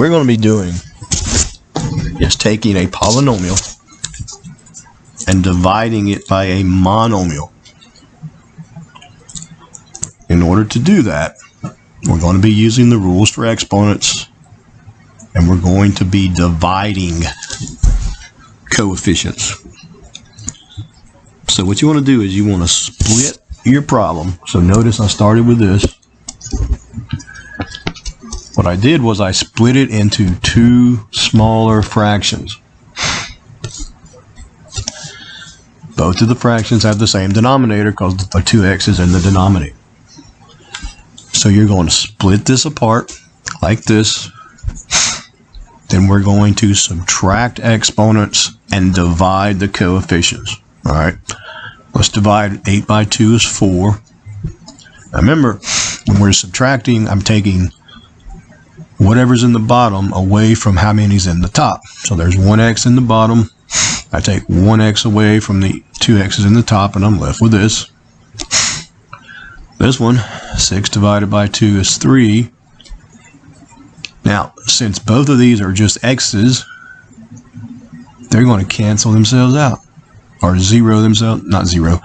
we're going to be doing is taking a polynomial and dividing it by a monomial. In order to do that, we're going to be using the rules for exponents, and we're going to be dividing coefficients. So what you want to do is you want to split your problem. So notice I started with this. What I did was I split it into two smaller fractions. Both of the fractions have the same denominator because there are two x's in the denominator. So you're going to split this apart like this. Then we're going to subtract exponents and divide the coefficients. All right. Let's divide 8 by 2 is 4. Now remember, when we're subtracting, I'm taking whatever's in the bottom away from how many's in the top. So there's 1x in the bottom. I take 1x away from the 2x's in the top, and I'm left with this. This one, 6 divided by 2 is 3. Now, since both of these are just x's, they're going to cancel themselves out. Or zero themselves, not zero,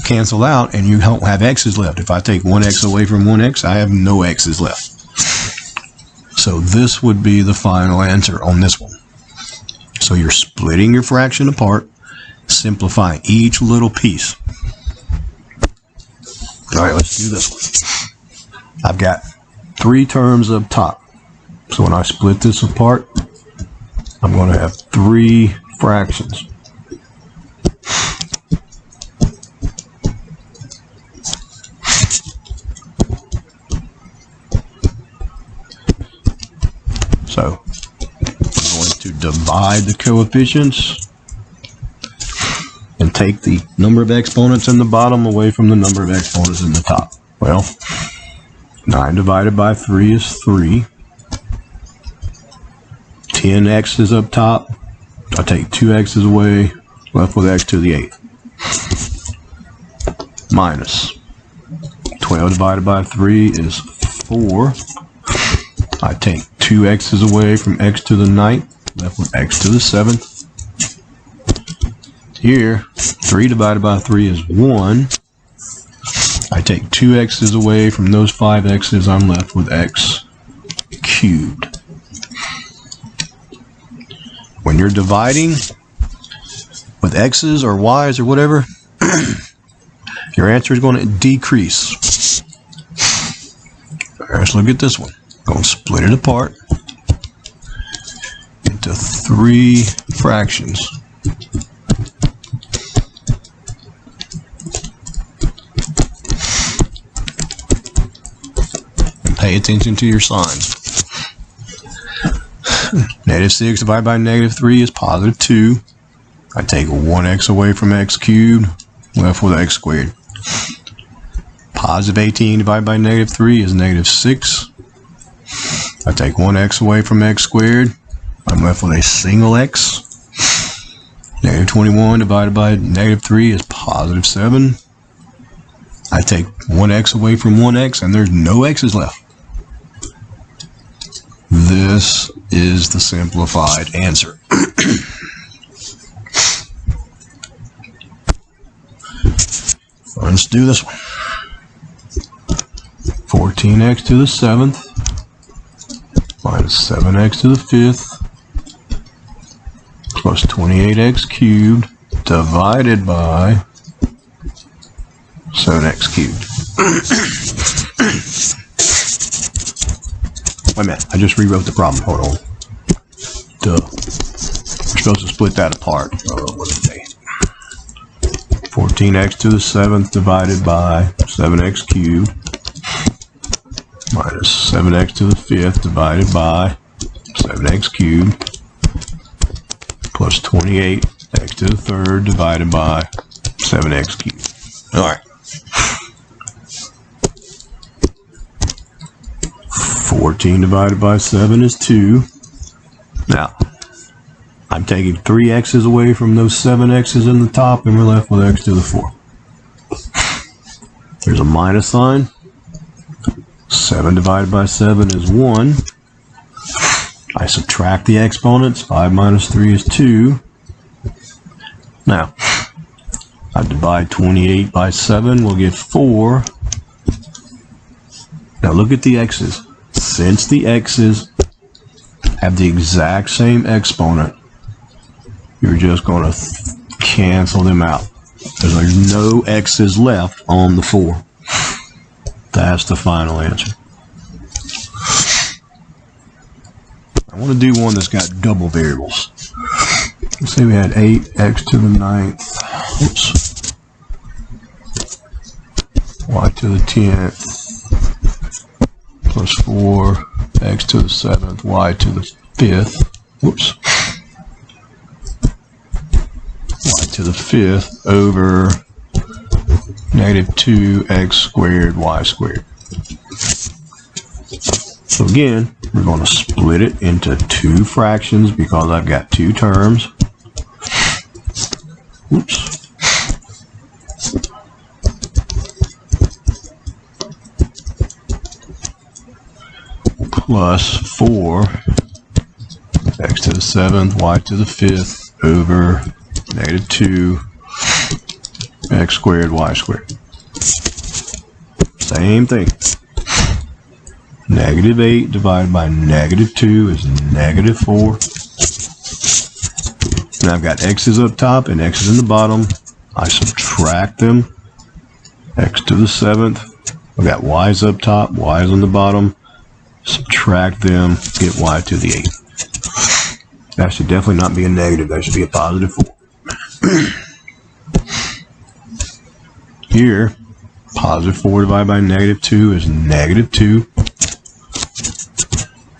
cancel out, and you don't have x's left. If I take 1x away from 1x, I have no x's left. So this would be the final answer on this one. So you're splitting your fraction apart, simplifying each little piece. All right, let's do this one. I've got 3 terms up top. So when I split this apart, I'm going to have 3 fractions. So I'm going to divide the coefficients and take the number of exponents in the bottom away from the number of exponents in the top. Well, 9 divided by 3 is 3. 10x is up top. I take 2 x's away, left with x to the 8th. Minus 12 divided by 3 is 4. I take 2 x's away from x to the 9th, left with x to the 7th. Here, 3 divided by 3 is 1. I take 2 x's away from those 5 x's, I'm left with x cubed. When you're dividing with x's or y's or whatever, your answer is going to decrease. All right, let's look at this one. Going to split it apart into 3 fractions. And pay attention to your signs. Negative 6 divided by negative 3 is positive 2. I take 1x away from x cubed, left with x squared. Positive 18 divided by negative 3 is negative 6. I take 1x away from x squared. I'm left with a single x. Negative 21 divided by negative 3 is positive 7. I take 1x away from 1x, and there's no x's left. This is the simplified answer. Let's do this one. 14x to the 7th minus 7x to the 5th plus 28x cubed divided by 7x cubed. Wait a minute, I just rewrote the problem. Hold on. Duh. We're supposed to split that apart. What did they? 14x to the 7th divided by 7x cubed minus 7x to the 5th divided by 7x cubed plus 28x to the 3rd divided by 7x cubed. All right. 14 divided by 7 is 2. Now, I'm taking 3 x's away from those 7 x's in the top, and we're left with x to the 4. There's a minus sign. 7 divided by 7 is 1. I subtract the exponents. 5 minus 3 is 2. Now, I divide 28 by 7, we'll get 4. Now look at the x's. Since the x's have the exact same exponent, you're just going to cancel them out. There's no x's left on the 4. That's the final answer. I want to do one that's got double variables. Let's say we had 8x to the 9th, oops, y to the 10th, plus 4x to the 7th, y to the 5th, whoops, y to the 5th over negative 2x squared y squared. So again, we're going to split it into 2 fractions because I've got 2 terms. Oops. Plus 4 x to the 7th, y to the 5th over negative 2 x squared y squared. Same thing. Negative 8 divided by negative 2 is negative 4. Now I've got x's up top and x's in the bottom. I subtract them. X to the 7th. I've got y's up top, y's on the bottom. Subtract them, get y to the 8th. That should definitely not be a negative. That should be a positive 4. Here, positive 4 divided by negative 2 is negative 2.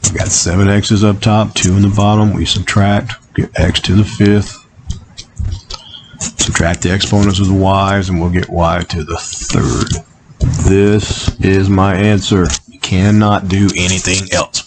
We've got 7 x's up top, 2 in the bottom. We subtract, get x to the 5th. Subtract the exponents of the y's, and we'll get y to the 3rd. This is my answer. You cannot do anything else.